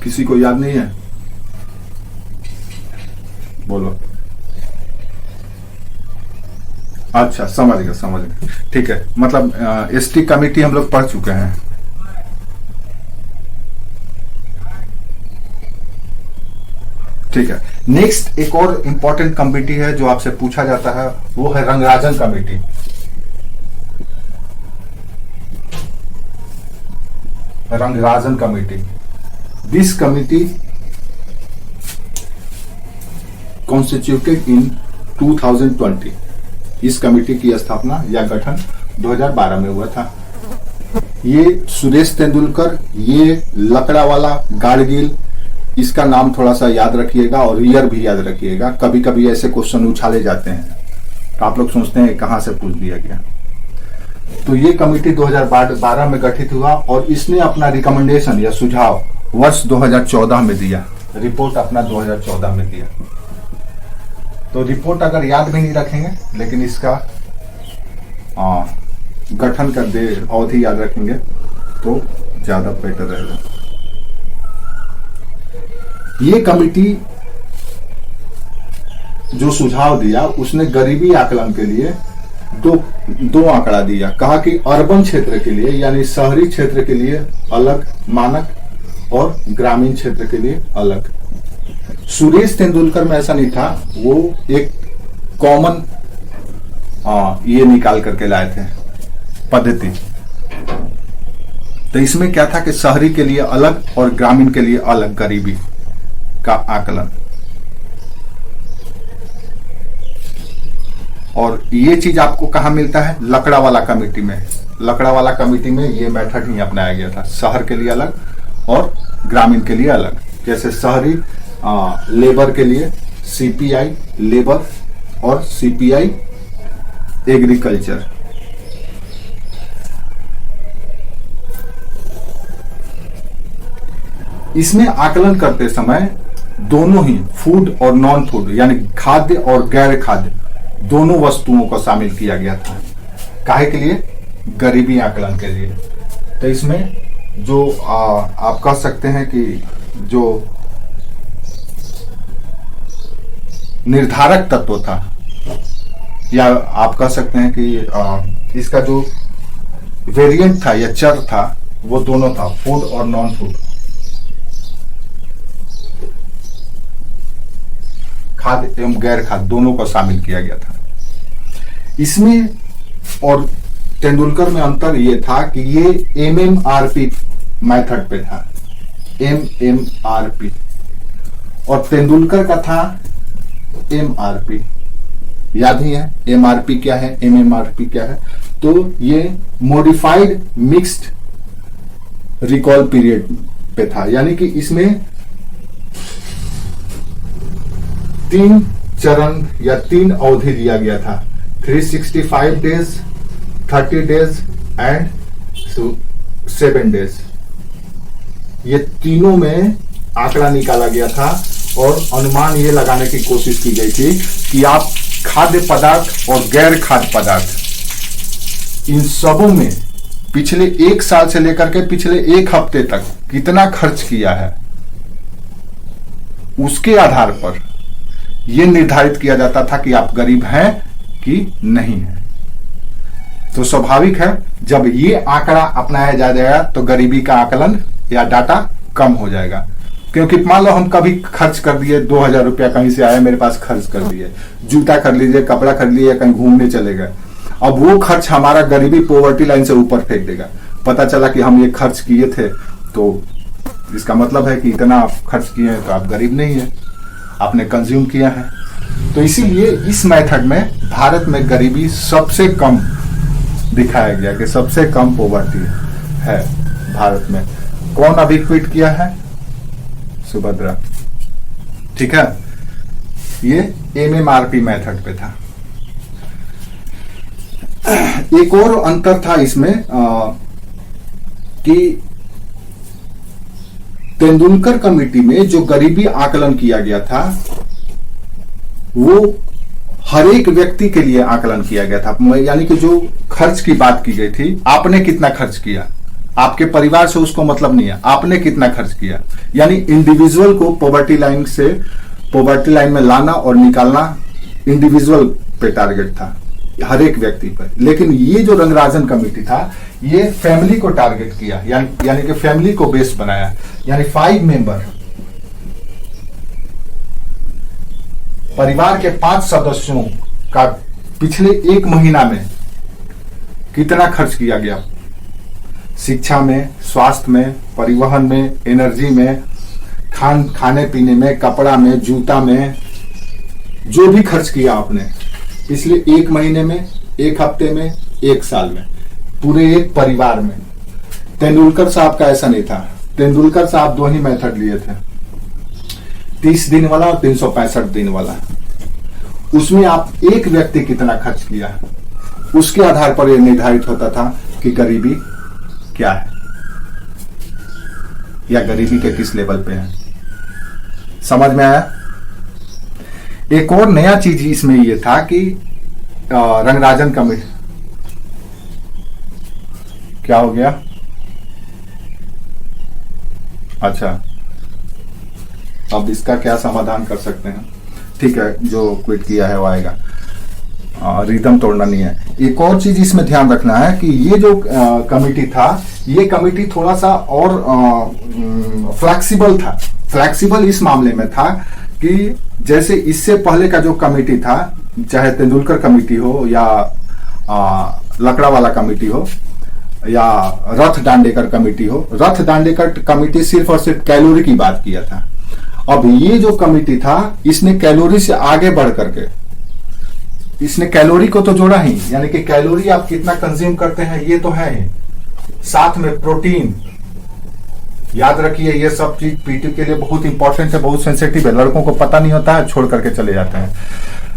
किसी को याद नहीं है? बोलो। अच्छा, समझ गया। ठीक है, मतलब एसटी कमेटी हम लोग पढ़ चुके हैं। ठीक है, नेक्स्ट एक और इंपॉर्टेंट कमेटी है जो आपसे पूछा जाता है, वो है Rangarajan committee. Rangarajan committee, this committee constituted इन 2020। इस कमेटी की स्थापना या गठन 2012 में हुआ था। ये सुरेश तेंदुलकर, ये लकड़ा वाला गाडगिल, इसका नाम थोड़ा सा याद रखिएगा और ईयर भी याद रखिएगा। कभी कभी ऐसे क्वेश्चन उछाले जाते हैं तो आप लोग सोचते हैं कहां से पूछ दिया गया। तो ये कमेटी 2012 में गठित हुआ और इसने अपना रिकमेंडेशन या सुझाव वर्ष 2014 में दिया। रिपोर्ट अपना 2014 में दिया। तो रिपोर्ट अगर याद भी नहीं रखेंगे लेकिन इसका गठन कर दे अवधि याद रखेंगे तो ज्यादा बेटर रहेगा। ये कमेटी जो सुझाव दिया उसने गरीबी आकलन के लिए दो आंकड़ा दिया। कहा कि अर्बन क्षेत्र के लिए यानी शहरी क्षेत्र के लिए अलग मानक और ग्रामीण क्षेत्र के लिए अलग। सुरेश तेंदुलकर में ऐसा नहीं था, वो एक कॉमन ये निकाल करके लाए थे पद्धति। तो इसमें क्या था कि शहरी के लिए अलग और ग्रामीण के लिए अलग गरीबी का आकलन। और ये चीज आपको कहां मिलता है? लकड़ा वाला कमेटी में। लकड़ा वाला कमेटी में ये मेथड ही अपनाया गया था, शहर के लिए अलग और ग्रामीण के लिए अलग। जैसे शहरी लेबर के लिए सीपीआई लेबर और सीपीआई एग्रीकल्चर। इसमें आकलन करते समय दोनों ही फूड और नॉन फूड यानी खाद्य और गैर खाद्य दोनों वस्तुओं को शामिल किया गया था। काहे के लिए? गरीबी आकलन के लिए। तो इसमें जो आप कह सकते हैं कि जो निर्धारक तत्व था या आप कह सकते हैं कि इसका जो वेरिएंट था या चर था वो दोनों था, फूड और नॉन फूड, खाद्य एवं गैर खाद्य दोनों को शामिल किया गया था इसमें। और तेंदुलकर में अंतर ये था कि ये एमएमआरपी मेथड पे था, एमएमआरपी, और तेंदुलकर का था एमआरपी। याद ही है एमआरपी क्या है, एमएमआरपी क्या है? तो ये मॉडिफाइड मिक्स्ड रिकॉल पीरियड पे था, यानी कि इसमें 3 चरण या 3 अवधि दिया गया था, 365 डेज, 30 डेज एंड 7 डेज। ये तीनों में आंकड़ा निकाला गया था और अनुमान ये लगाने की कोशिश की गई थी कि आप खाद्य पदार्थ और गैर खाद्य पदार्थ इन सबों में पिछले 1 साल से लेकर के पिछले 1 हफ्ते तक कितना खर्च किया है, उसके आधार पर यह निर्धारित किया जाता था कि आप गरीब हैं कि नहीं है। तो स्वाभाविक है जब ये आंकड़ा अपनाया जाएगा तो गरीबी का आकलन या डाटा कम हो जाएगा। क्योंकि मान लो हम कभी खर्च कर दिए 2000 रुपया कहीं से आया मेरे पास, खर्च कर दिए, जूता खरीद लीजिए, कपड़ा खरीद लिए, कहीं घूमने चले गए, अब वो खर्च हमारा गरीबी पॉवर्टी लाइन से ऊपर फेंक देगा। पता चला कि हम ये खर्च किए थे तो इसका मतलब है कि इतना आप खर्च किए हैं तो आप गरीब नहीं है, आपने कंज्यूम किया है। तो इसीलिए इस मेथड में भारत में गरीबी सबसे कम दिखाया गया कि सबसे कम पॉवर्टी है भारत में। कौन अभी क्विट किया है? सुभद्रा। ठीक है, ये एमएमआरपी मेथड पे था। एक और अंतर था इसमें कि तेंदुलकर कमेटी में जो गरीबी आकलन किया गया था वो हर एक व्यक्ति के लिए आकलन किया गया था। यानी कि जो खर्च की बात की गई थी, आपने कितना खर्च किया, आपके परिवार से उसको मतलब नहीं है, आपने कितना खर्च किया। यानी इंडिविजुअल को पॉवर्टी लाइन से पॉवर्टी लाइन में लाना और निकालना इंडिविजुअल पे टारगेट था, हर एक व्यक्ति पर। लेकिन ये जो रंगराजन कमेटी था, ये फैमिली को टारगेट किया, यानी कि फैमिली को बेस बनाया। यानी 5 मेंबर, परिवार के 5 सदस्यों का पिछले 1 महीना में कितना खर्च किया गया, शिक्षा में, स्वास्थ्य में, परिवहन में, एनर्जी में, खाने पीने में, कपड़ा में, जूता में, जो भी खर्च किया आपने पिछले 1 महीने में, 1 हफ्ते में, 1 साल में, पूरे एक परिवार में। तेंदुलकर साहब का ऐसा नहीं था। तेंदुलकर साहब 2 ही मेथड लिए थे, 30 दिन वाला और 365 दिन वाला। उसमें आप एक व्यक्ति कितना खर्च किया, उसके आधार पर यह निर्धारित होता था कि गरीबी क्या है या गरीबी के किस लेवल पे है। समझ में आया? एक और नया चीज इसमें यह था कि रंगराजन कमेटी, क्या हो गया? अच्छा, अब इसका क्या समाधान कर सकते हैं? ठीक है, जो क्विट किया है वो आएगा। रिदम तोड़ना नहीं है। एक और चीज इसमें ध्यान रखना है कि ये जो कमेटी था, ये कमेटी थोड़ा सा और फ्लेक्सिबल था। फ्लेक्सिबल इस मामले में था कि जैसे इससे पहले का जो कमेटी था, चाहे तेंदुलकर कमेटी हो या लकड़ा वाला कमेटी हो या रथ दांडेकर कमेटी हो, रथ दांडेकर कमेटी सिर्फ और सिर्फ कैलोरी की बात किया था। अब ये जो कमेटी था, इसने कैलोरी से आगे बढ़ करके इसने कैलोरी को तो जोड़ा ही, यानी कि कैलोरी आप कितना कंज्यूम करते हैं ये तो है ही, साथ में प्रोटीन। याद रखिए ये सब चीज पीटी के लिए बहुत इंपॉर्टेंट है, बहुत सेंसिटिव है, लड़कों को पता नहीं होता है, छोड़ करके चले जाते हैं।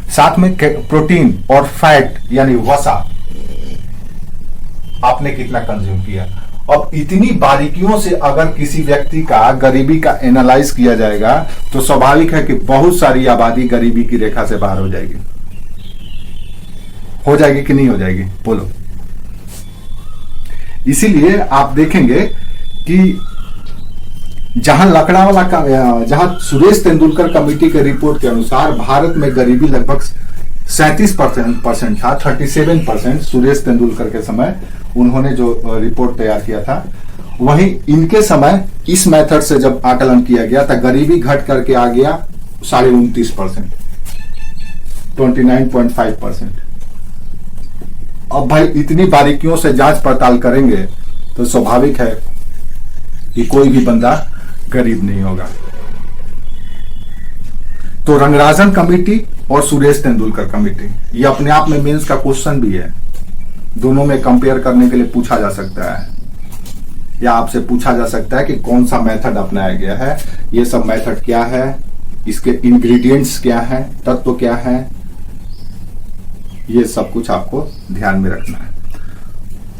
साथ में प्रोटीन और फैट यानी वसा आपने कितना कंज्यूम किया। अब इतनी बारीकियों से अगर किसी व्यक्ति का गरीबी का एनालाइज किया जाएगा तो स्वाभाविक है कि बहुत सारी आबादी गरीबी की रेखा से बाहर हो जाएगी। हो जाएगी कि नहीं हो जाएगी, बोलो? इसीलिए आप देखेंगे कि जहां सुरेश तेंदुलकर कमेटी के रिपोर्ट के अनुसार भारत में गरीबी लगभग 37% था, 37% सुरेश तेंदुलकर के समय उन्होंने जो रिपोर्ट तैयार किया था। वहीं इनके समय इस मेथड से जब आकलन किया गया था, गरीबी घट करके आ गया 29.5%, 29.5%। अब भाई इतनी बारीकियों से जांच पड़ताल करेंगे तो स्वाभाविक है कि कोई भी बंदा गरीब नहीं होगा। तो रंगराजन कमेटी और सुरेश तेंदुलकर कमेटी, ये अपने आप में मेंस का क्वेश्चन भी है। दोनों में कंपेयर करने के लिए पूछा जा सकता है, या आपसे पूछा जा सकता है कि कौन सा मेथड अपनाया गया है, ये सब मेथड क्या है, इसके इंग्रेडिएंट्स क्या है, तत्व क्या है, ये सब कुछ आपको ध्यान में रखना है।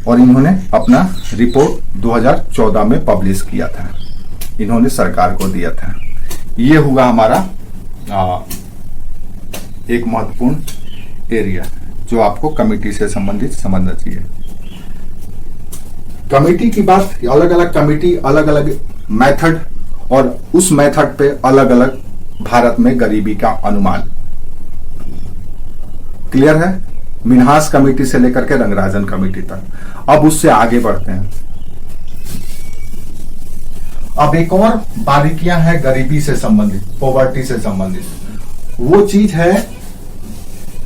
और इन्होंने अपना रिपोर्ट 2014 में पब्लिश किया था, इन्होंने सरकार को दिया था। ये हुआ हमारा एक महत्वपूर्ण एरिया जो आपको कमेटी से संबंधित समझना चाहिए। कमेटी की बात, अलग अलग कमेटी, अलग अलग मेथड, और उस मेथड पे अलग अलग भारत में गरीबी का अनुमान। क्लियर है? मिन्हास कमेटी से लेकर के रंगराजन कमेटी तक। अब उससे आगे बढ़ते हैं। अब एक और बारीकियां हैं गरीबी से संबंधित, पॉवर्टी से संबंधित। वो चीज है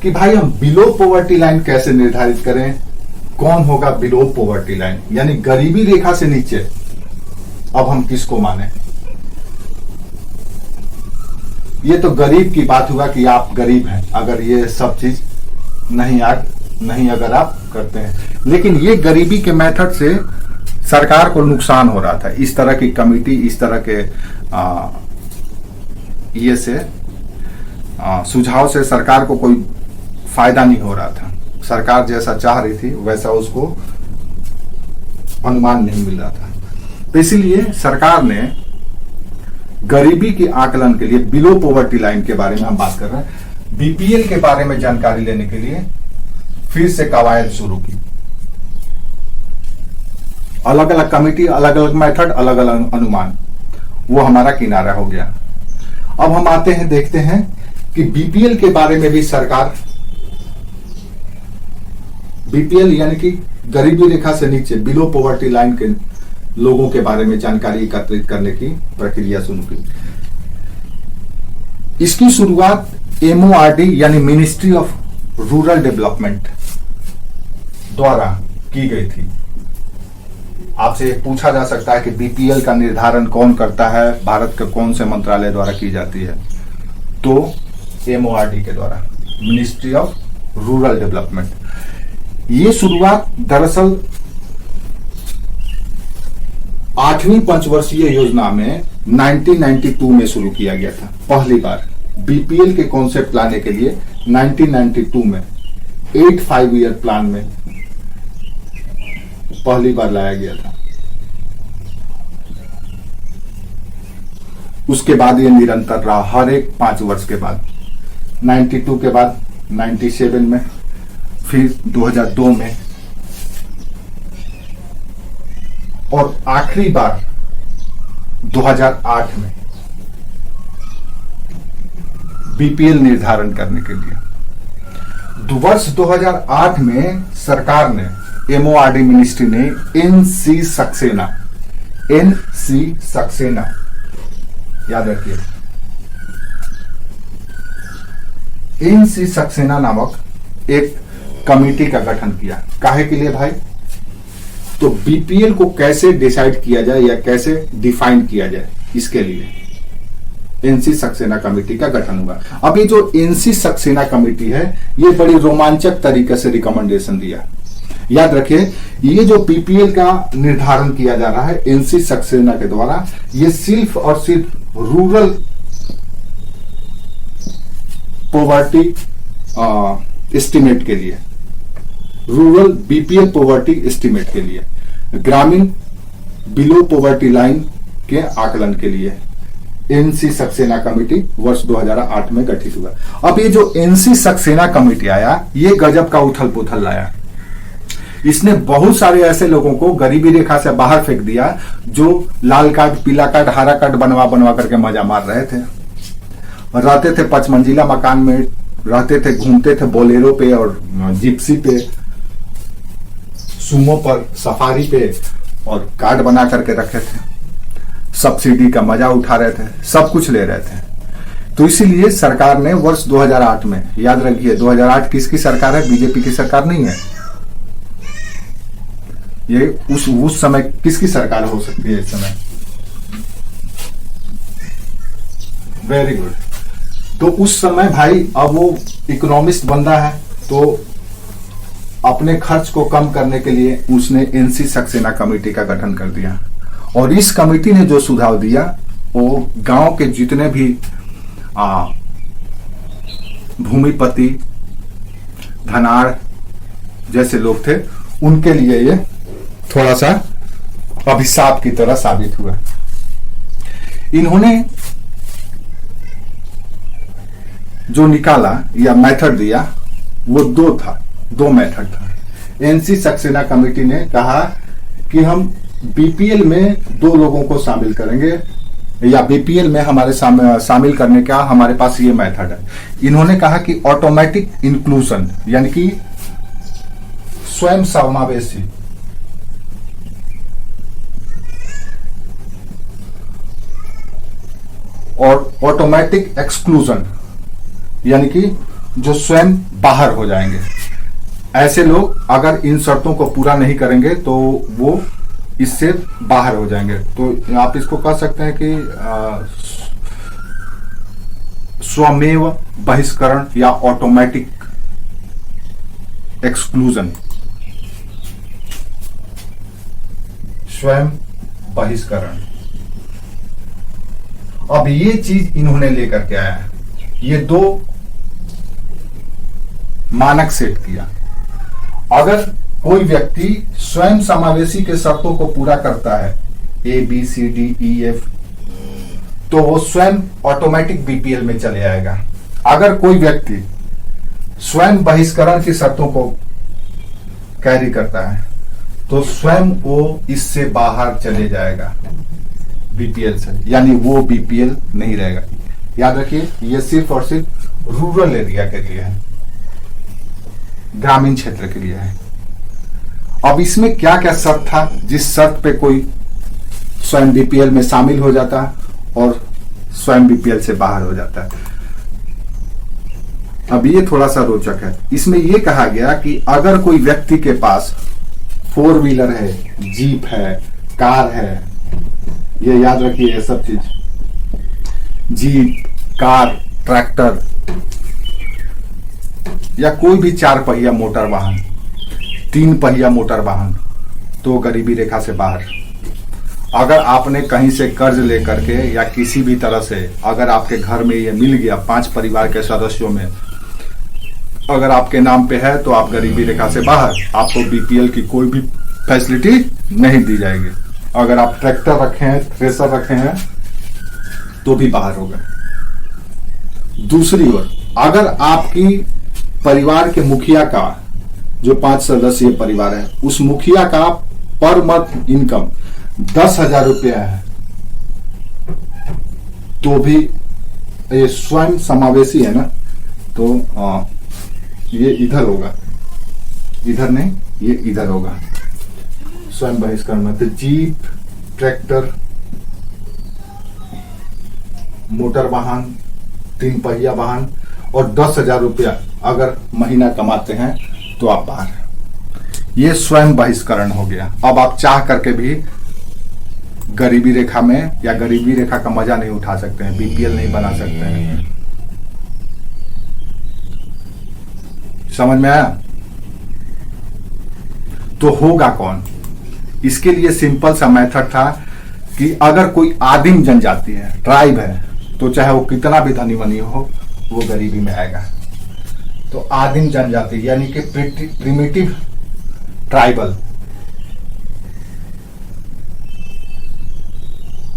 कि भाई हम बिलो पॉवर्टी लाइन कैसे निर्धारित करें, कौन होगा बिलो पॉवर्टी लाइन, यानी गरीबी रेखा से नीचे अब हम किसको माने। ये तो गरीब की बात हुआ कि आप गरीब हैं अगर ये सब चीज नहीं अगर आप करते हैं। लेकिन ये गरीबी के मेथड से सरकार को नुकसान हो रहा था। इस तरह की कमेटी, इस तरह के ये से सुझाव से सरकार को कोई फायदा नहीं हो रहा था। सरकार जैसा चाह रही थी वैसा उसको अनुमान नहीं मिल रहा था। तो इसलिए सरकार ने गरीबी के आकलन के लिए बिलो पॉवर्टी लाइन के बारे में हम बात कर रहे हैं, बीपीएल के बारे में जानकारी लेने के लिए फिर से कवायद शुरू की। अलग अलग कमिटी, अलग अलग मेथड, अलग अलग अनुमान, वो हमारा किनारा हो गया। अब हम आते हैं, देखते हैं कि बीपीएल के बारे में भी सरकार, बीपीएल यानी कि गरीबी रेखा से नीचे, बिलो पॉवर्टी लाइन के लोगों के बारे में जानकारी एकत्रित करने की प्रक्रिया शुरू की। इसकी शुरुआत एमओआरडी यानी मिनिस्ट्री ऑफ रूरल डेवलपमेंट द्वारा की गई थी। आपसे पूछा जा सकता है कि बीपीएल का निर्धारण कौन करता है, भारत के कौन से मंत्रालय द्वारा की जाती है? तो एमओआरडी के द्वारा, मिनिस्ट्री ऑफ रूरल डेवलपमेंट। ये शुरुआत दरअसल 8वीं पंचवर्षीय योजना में 1992 में शुरू किया गया था। पहली बार बीपीएल के कॉन्सेप्ट लाने के लिए 1992 में 8 ईयर प्लान में पहली बार लाया गया था। उसके बाद ये निरंतर रहा, हर एक 5 वर्ष के बाद, 92 के बाद 97 में, फिर 2002 में, और आखिरी बार 2008 में बीपीएल निर्धारण करने के लिए। वर्ष 2008 में सरकार ने, एमओआरडी मिनिस्ट्री ने एनसी सक्सेना याद रखिए, एनसी सक्सेना नामक एक कमेटी का गठन किया। काहे के लिए भाई? तो बीपीएल को कैसे डिसाइड किया जाए या कैसे डिफाइन किया जाए, इसके लिए एनसी सक्सेना कमेटी का गठन हुआ। अब ये जो एनसी सक्सेना कमेटी है, ये बड़ी रोमांचक तरीके से रिकमेंडेशन दिया। याद रखिए, ये जो बीपीएल का निर्धारण किया जा रहा है एनसी सक्सेना के द्वारा, ये सिर्फ और सिर्फ रूरल पॉवर्टी एस्टिमेट के लिए, रूरल बीपीएल पॉवर्टी एस्टिमेट के लिए, ग्रामीण बिलो पॉवर्टी लाइन के आकलन के लिए एनसी सक्सेना कमेटी वर्ष 2008 में गठित हुआ। अब ये जो एनसी सक्सेना कमेटी आया, ये गजब का उथल पुथल लाया। इसने बहुत सारे ऐसे लोगों को गरीबी रेखा से बाहर फेंक दिया जो लाल कार्ड, पीला कार्ड, हरा कार्ड बनवा करके मजा मार रहे थे, रहते थे 5 मंजिला मकान में, रहते थे, घूमते थे बोलेरो पे और जिप्सी पे, सुमो पर, सफारी पे, और कार्ड बना करके रखे थे, सब्सिडी का मजा उठा रहे थे, सब कुछ ले रहे थे। तो इसीलिए सरकार ने वर्ष 2008 में, याद रखिए 2008 किसकी सरकार है? बीजेपी की सरकार नहीं है। ये उस समय किसकी सरकार हो सकती है? इस समय वेरी गुड। तो उस समय भाई, अब वो इकोनॉमिस्ट बंदा है, तो अपने खर्च को कम करने के लिए उसने एनसी सक्सेना कमेटी का गठन कर दिया। और इस कमेटी ने जो सुझाव दिया, वो गांव के जितने भी भूमिपति, धनाढ़ जैसे लोग थे, उनके लिए ये थोड़ा सा अभिशाप की तरह साबित हुआ। इन्होंने जो निकाला या मेथड दिया, वो दो मेथड था। एनसी सक्सेना कमेटी ने कहा कि हम बीपीएल में 2 लोगों को शामिल करेंगे, या बीपीएल में हमारे शामिल करने का हमारे पास ये मेथड है। इन्होंने कहा कि ऑटोमेटिक इंक्लूजन, यानी कि स्वयं समावेशी, और ऑटोमेटिक एक्सक्लूजन, यानी कि जो स्वयं बाहर हो जाएंगे। ऐसे लोग अगर इन शर्तों को पूरा नहीं करेंगे तो वो इससे बाहर हो जाएंगे। तो आप इसको कह सकते हैं कि स्वमेव बहिष्करण या ऑटोमेटिक एक्सक्लूजन, स्वयं बहिष्करण। अब ये चीज इन्होंने लेकर के आया है, ये 2 मानक सेट किया। अगर कोई व्यक्ति स्वयं समावेशी के शर्तों को पूरा करता है, ABCDEF, तो वो स्वयं ऑटोमेटिक बीपीएल में चले आएगा। अगर कोई व्यक्ति स्वयं बहिष्करण की शर्तों को कैरी करता है, तो स्वयं वो इससे बाहर चले जाएगा बीपीएल से, यानी वो बीपीएल नहीं रहेगा। याद रखिए, ये सिर्फ और सिर्फ रूरल एरिया के लिए है, ग्रामीण क्षेत्र के लिए है। अब इसमें क्या क्या शर्त था जिस शर्त पे कोई स्वयं बीपीएल में शामिल हो जाता है और स्वयं बीपीएल से बाहर हो जाता है। अब ये थोड़ा सा रोचक है। इसमें यह कहा गया कि अगर कोई व्यक्ति के पास 4 व्हीलर है, जीप है, कार है, ये याद रखिए ये सब चीज, जीप, कार, ट्रैक्टर या कोई भी 4 पहिया मोटर वाहन, 3 पहिया मोटर वाहन, तो गरीबी रेखा से बाहर। अगर आपने कहीं से कर्ज लेकर के या किसी भी तरह से अगर आपके घर में ये मिल गया, 5 परिवार के सदस्यों में अगर आपके नाम पे है, तो आप गरीबी रेखा से बाहर, आपको बीपीएल की कोई भी फैसिलिटी नहीं दी जाएगी। अगर आप ट्रैक्टर रखे हैं, थ्रेसर रखे हैं, तो भी बाहर होगा। दूसरी ओर, अगर आपकी परिवार के मुखिया का, जो 5 सदस्यीय परिवार है, उस मुखिया का पर मंथ इनकम 10,000 रुपया है, तो भी ये स्वयं समावेशी है ना, तो ये इधर होगा, इधर नहीं, ये इधर होगा स्वयं बहिष्करण में। तो जीप, ट्रैक्टर, मोटर वाहन, 3 पहिया वाहन और 10,000 रुपया अगर महीना कमाते हैं तो आप बाहर हैं। ये स्वयं बहिष्करण हो गया। अब आप चाह करके भी गरीबी रेखा में या गरीबी रेखा का मजा नहीं उठा सकते हैं, बीपीएल नहीं बना सकते हैं। समझ में आया? तो होगा कौन? इसके लिए सिंपल सा मेथड था कि अगर कोई आदिम जनजाति है, ट्राइब है, तो चाहे वो कितना भी धनी बनी हो, वो गरीबी में आएगा। तो आदिम जनजाति यानी कि प्रिमिटिव ट्राइबल,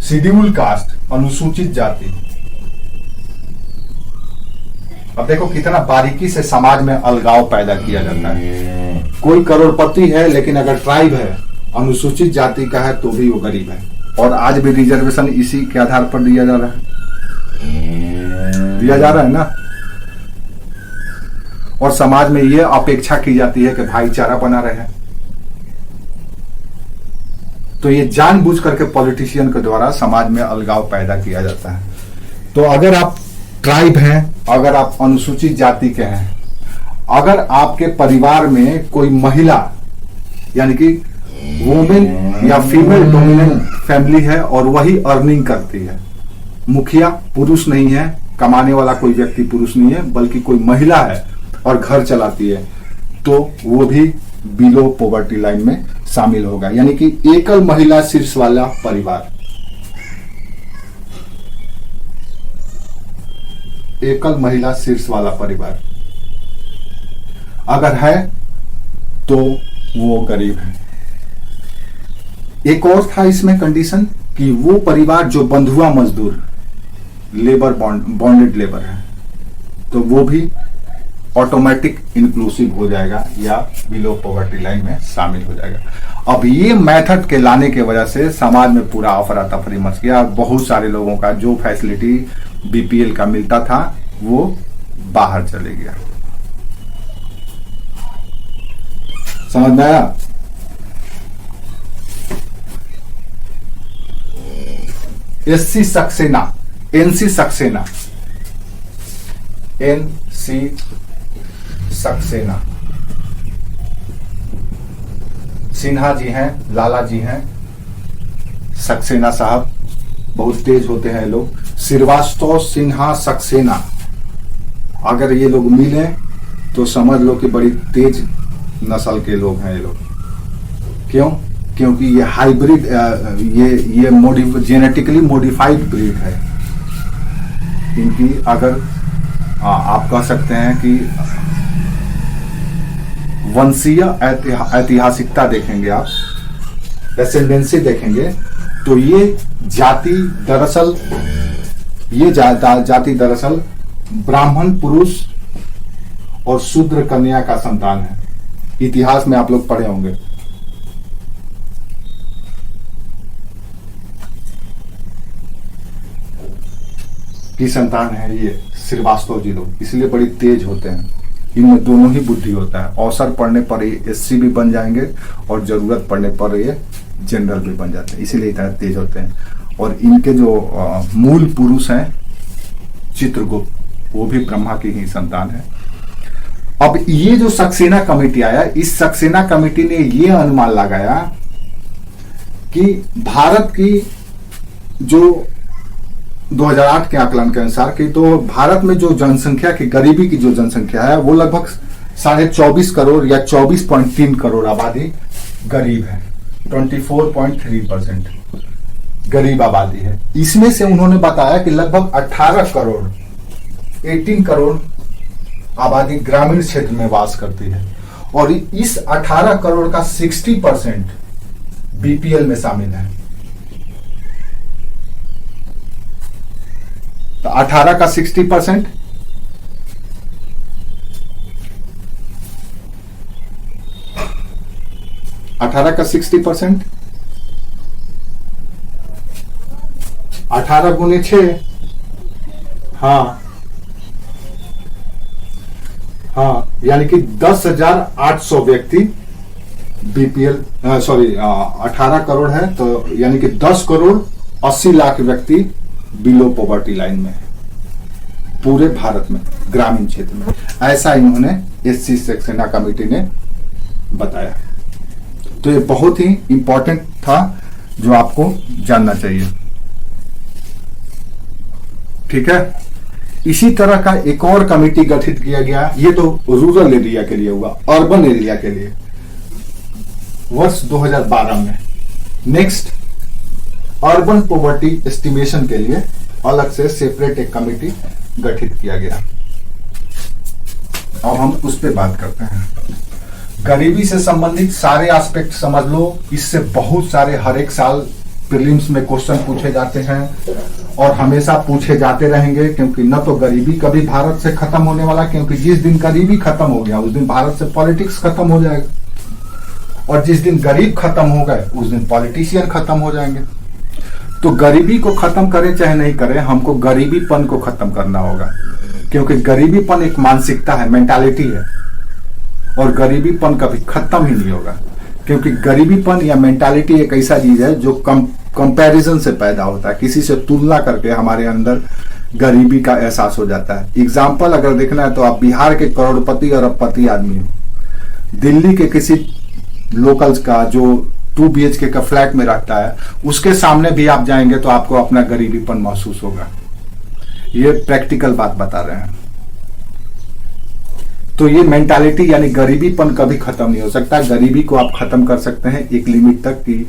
शेड्यूल कास्ट, अनुसूचित जाति। अब देखो कितना बारीकी से समाज में अलगाव पैदा किया जाता है। कोई करोड़पति है लेकिन अगर ट्राइब है, अनुसूचित जाति का है, तो भी वो गरीब है। और आज भी रिजर्वेशन इसी के आधार पर दिया जा रहा है ना। और समाज में ये अपेक्षा की जाती है कि भाईचारा बना रहे। तो ये जानबूझ करके पॉलिटिशियन के द्वारा समाज में अलगाव पैदा किया जाता है। तो अगर आप ट्राइब हैं, अगर आप अनुसूचित जाति के हैं, अगर आपके परिवार में कोई महिला यानी कि वुमेन या फीमेल डोमिनेंट फैमिली है और वही अर्निंग करती है, मुखिया पुरुष नहीं है, कमाने वाला कोई व्यक्ति पुरुष नहीं है, बल्कि कोई महिला है और घर चलाती है, तो वो भी बिलो पॉवर्टी लाइन में शामिल होगा। यानी कि एकल महिला शीर्ष वाला परिवार, एकल महिला शीर्ष वाला परिवार अगर है तो वो गरीब है। एक और था इसमें कंडीशन कि वो परिवार जो बंधुआ मजदूर, लेबर बॉन्डेड लेबर है, तो वो भी ऑटोमेटिक इंक्लूसिव हो जाएगा या बिलो पॉवर्टी लाइन में शामिल हो जाएगा। अब ये मेथड के लाने के वजह से समाज में पूरा अफरा तफरी मच गया। बहुत सारे लोगों का जो फैसिलिटी बीपीएल का मिलता था वो बाहर चले गया। समझ में आया? SC Saxena, NC Saxena, NC Saxena, Sinha ji हैं, लाला जी हैं, सक्सेना साहब बहुत तेज होते हैं लोग, श्रीवास्तव, सिन्हा, सक्सेना, अगर ये लोग मिले तो समझ लो कि बड़ी तेज नस्ल के लोग हैं ये लोग। क्यों? क्योंकि ये हाइब्रिड, ये जेनेटिकली मॉडिफाइड ब्रीड है इनकी। अगर आप कह सकते हैं कि वंशीय ऐतिहासिकता देखेंगे आप, एसेंडेंसी देखेंगे, तो ये जाति दरअसल ब्राह्मण पुरुष और शूद्र कन्या का संतान है। इतिहास में आप लोग पढ़े होंगे। की संतान है ये श्रीवास्तव जी लोग, इसलिए बड़ी तेज होते हैं। इनमें दोनों ही बुद्धि होता है। अवसर पड़ने पर ये एससी भी बन जाएंगे और जरूरत पड़ने पर ये जनरल भी बन जाते हैं, इसीलिए इतना तेज होते हैं। और इनके जो मूल पुरुष हैं चित्रगुप्त, वो भी ब्रह्मा की ही संतान है। अब ये जो सक्सेना कमेटी आया, इस सक्सेना कमेटी ने ये अनुमान लगाया कि भारत की जो 2008 के आकलन के अनुसार की, तो भारत में जो जनसंख्या की गरीबी की जो जनसंख्या है वो लगभग 24.5 करोड़ या 24.3 करोड़ आबादी गरीब है। 24.3% गरीब आबादी है। इसमें से उन्होंने बताया कि लगभग 18 करोड़ आबादी ग्रामीण क्षेत्र में वास करती है और इस 18 करोड़ का 60% बीपीएल में शामिल है। तो 18 का 60%, अठारह का 60%, 18 गुने 6, हाँ, यानी कि 10,800 व्यक्ति बीपीएल, सॉरी 18 करोड़ है, तो यानी कि 10 करोड़ 80 लाख व्यक्ति बिलो पॉवर्टी लाइन में है पूरे भारत में, ग्रामीण क्षेत्र में। ऐसा इन्होंने एससी सक्सेना कमेटी ने बताया। तो ये बहुत ही इंपॉर्टेंट था जो आपको जानना चाहिए। ठीक है। इसी तरह का एक और कमेटी गठित किया गया, ये तो रूरल एरिया के लिए हुआ, अर्बन एरिया के लिए वर्ष 2012 में। नेक्स्ट, अर्बन पॉवर्टी एस्टिमेशन के लिए अलग से सेपरेट एक कमेटी गठित किया गया। अब हम उस पर बात करते हैं। गरीबी से संबंधित सारे एस्पेक्ट समझ लो, इससे बहुत सारे हर एक साल प्रीलिम्स में क्वेश्चन पूछे जाते हैं और हमेशा पूछे जाते रहेंगे, क्योंकि न तो गरीबी कभी भारत से खत्म होने वाला, क्योंकि जिस दिन गरीबी खत्म हो गया उस दिन भारत से पॉलिटिक्स खत्म हो जाएगा और जिस दिन गरीब खत्म हो गए उस दिन पॉलिटिशियन खत्म हो जाएंगे। तो गरीबी को खत्म करें चाहे नहीं करें, हमको गरीबीपन को खत्म करना होगा, क्योंकि गरीबीपन एक मानसिकता है, मेंटालिटी है, और गरीबीपन कभी खत्म ही नहीं होगा, क्योंकि गरीबीपन या मेंटालिटी एक ऐसा चीज है जो कंपैरिजन से पैदा होता है। किसी से तुलना करके हमारे अंदर गरीबी का एहसास हो जाता है। एग्जाम्पल अगर देखना है तो आप बिहार के करोड़पति और अरबपति आदमी हो, दिल्ली के किसी लोकल्स का जो 2 BHK का फ्लैट में रहता है, उसके सामने भी आप जाएंगे तो आपको अपना गरीबीपन महसूस होगा। ये प्रैक्टिकल बात बता रहे हैं। तो ये मेंटालिटी यानी गरीबीपन कभी खत्म नहीं हो सकता। गरीबी को आप खत्म कर सकते हैं एक लिमिट तक, कि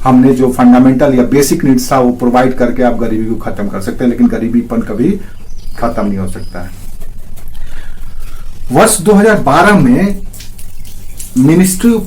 हमने जो फंडामेंटल या बेसिक नीड्स था वो प्रोवाइड करके आप गरीबी को खत्म कर सकते हैं, लेकिन गरीबीपन कभी खत्म नहीं हो सकता है। वर्ष 2012 में मिनिस्ट्री